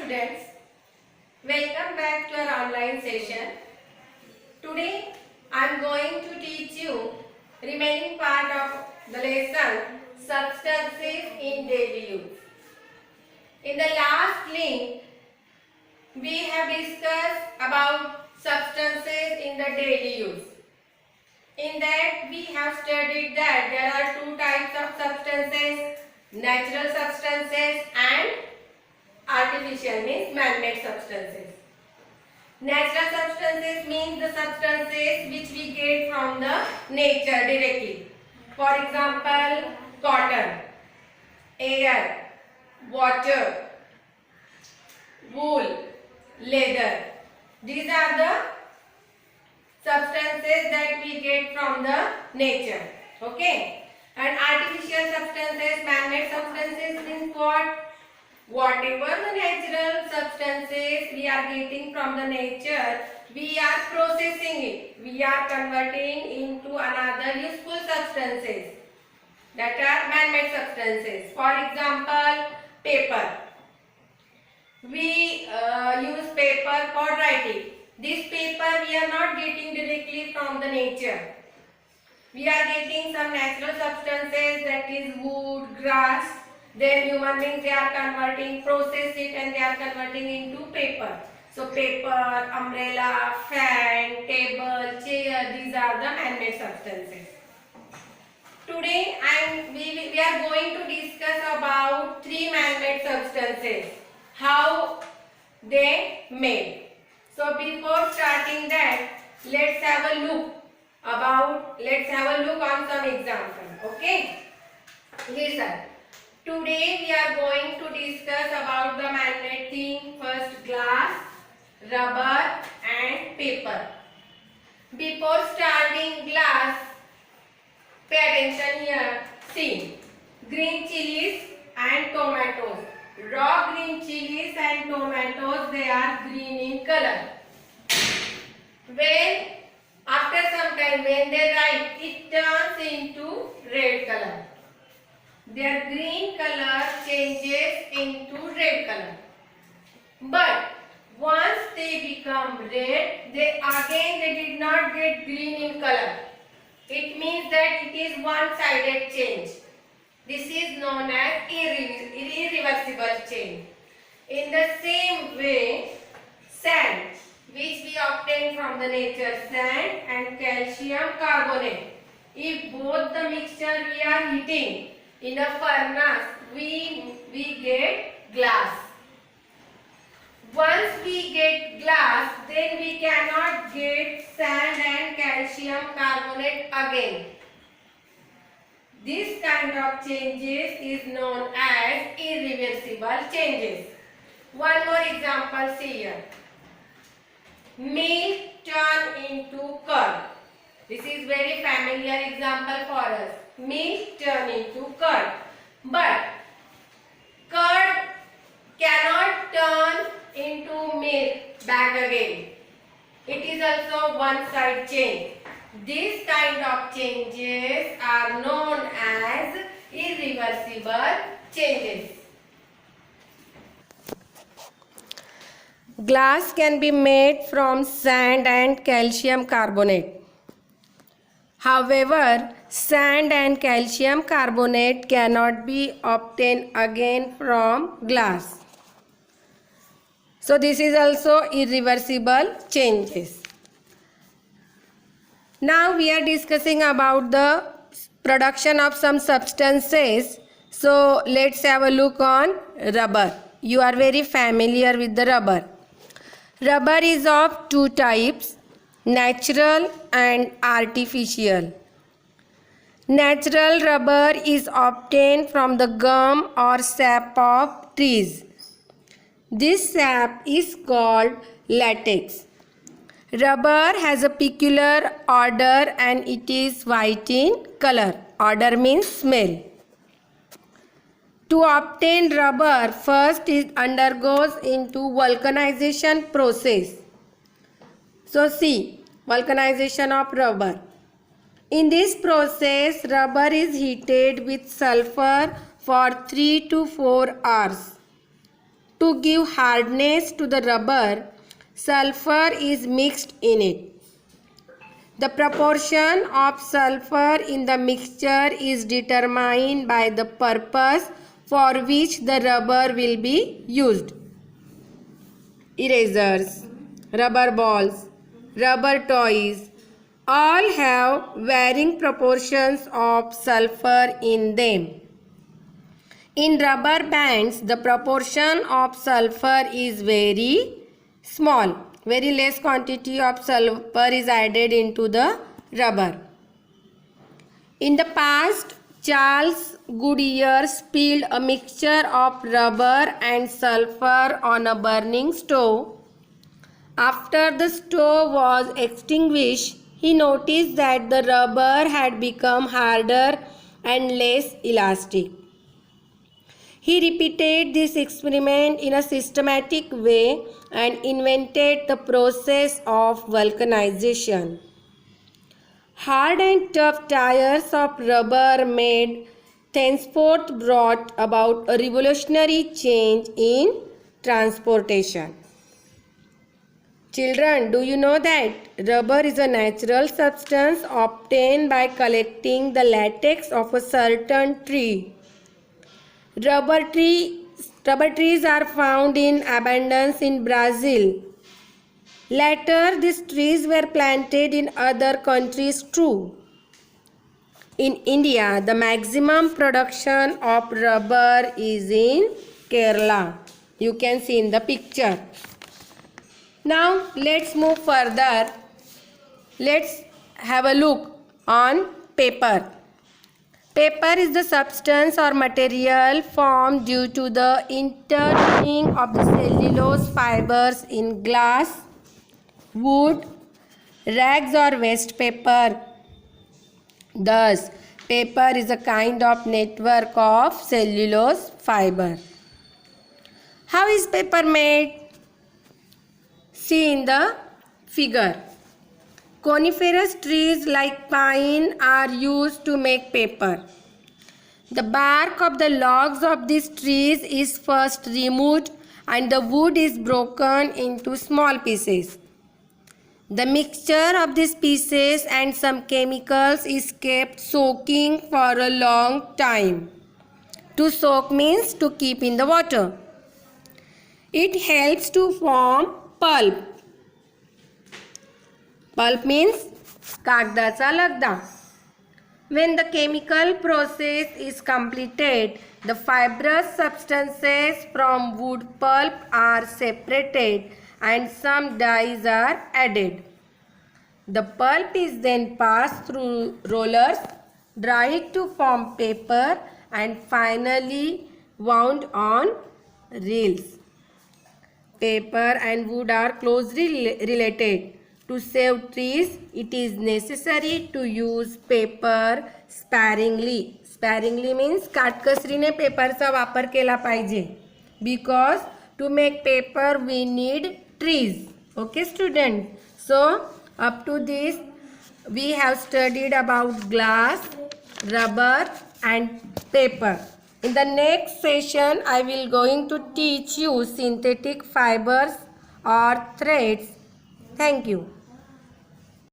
students, welcome back to our online session. Today I am going to teach you remaining part of the lesson substances in daily use. In the last link we have discussed about substances in the daily use. In that we have studied that there are two types of substances, natural substances and artificial, means man-made substances. Natural substances means the substances which we get from the nature directly. For example, cotton, air, water, wool, leather. These are the substances that we get from the nature. Okay. And artificial substances, man-made substances means what? Whatever the natural substances we are getting from the nature, we are processing it. We are converting into another useful substances that are man-made substances. For example, paper. We use paper for writing. This paper we are not getting directly from the nature. We are getting some natural substances, that is wood, grass. Then human beings, they are converting, process it and they are converting into paper. So paper, umbrella, fan, table, chair, these are the man-made substances. Today we are going to discuss about three man-made substances, how they made. So before starting that, let's have a look on some example. Okay, listen. Today we are going to discuss about the man-made thing. First, glass, rubber and paper. Before starting glass, pay attention here. See, green chilies and tomatoes. Raw green chilies and tomatoes, they are green in color. When after some time when they ripe, it turns into red color. Their green color changes into red color. But once they become red, they did not get green in color. It means that it is one-sided change. This is known as irreversible change. In the same way, sand, which we obtain from the nature, sand and calcium carbonate. If both the mixture we are heating in a furnace, we get glass. Once we get glass, then we cannot get sand and calcium carbonate again. This kind of changes is known as irreversible changes. One more example, see here. Milk turn into curd. This is very familiar example for us. Milk turn into curd. But curd cannot turn into milk back again. It is also one side change. This kind of changes are known as irreversible changes. Glass can be made from sand and calcium carbonate. However, sand and calcium carbonate cannot be obtained again from glass. So this is also irreversible changes. Now we are discussing about the production of some substances. So let's have a look on rubber. You are very familiar with the rubber. Rubber is of two types, natural and artificial. Natural rubber is obtained from the gum or sap of trees. This sap is called latex. Rubber has a peculiar odor and it is white in color. Odor means smell. To obtain rubber, first it undergoes into vulcanization process. So see, vulcanization of rubber. In this process, rubber is heated with sulfur for 3 to 4 hours. To give hardness to the rubber, sulfur is mixed in it. The proportion of sulfur in the mixture is determined by the purpose for which the rubber will be used. Erasers, rubber balls, rubber toys all have varying proportions of sulfur in them. In rubber bands, the proportion of sulfur is very small. Very less quantity of sulfur is added into the rubber. In the past, Charles Goodyear spilled a mixture of rubber and sulfur on a burning stove. After the stove was extinguished, he noticed that the rubber had become harder and less elastic. He repeated this experiment in a systematic way and invented the process of vulcanization. Hard and tough tires of rubber made thenceforth brought about a revolutionary change in transportation. Children, do you know that rubber is a natural substance obtained by collecting the latex of a certain tree? Rubber trees are found in abundance in Brazil. Later, these trees were planted in other countries too. In India, the maximum production of rubber is in Kerala. You can see in the picture. Now, let's move further. Let's have a look on paper. Paper is the substance or material formed due to the intertwining of the cellulose fibers in glass, wood, rags or waste paper. Thus, paper is a kind of network of cellulose fiber. How is paper made? See in the figure. Coniferous trees like pine are used to make paper. The bark of the logs of these trees is first removed and the wood is broken into small pieces. The mixture of these pieces and some chemicals is kept soaking for a long time. To soak means to keep in the water. It helps to form pulp. Pulp means कागदाचा लगदा. When the chemical process is completed, the fibrous substances from wood pulp are separated and some dyes are added. The pulp is then passed through rollers, dried to form paper and finally wound on reels. Paper and wood are closely related. To save trees, it is necessary to use paper sparingly. Sparingly means काटकसरीने पेपरचा वापर केला पाहिजे. Because to make paper we need trees. Okay student. So up to this we have studied about glass, rubber and paper. In the next session I will going to teach you synthetic fibers or threads. Thank you.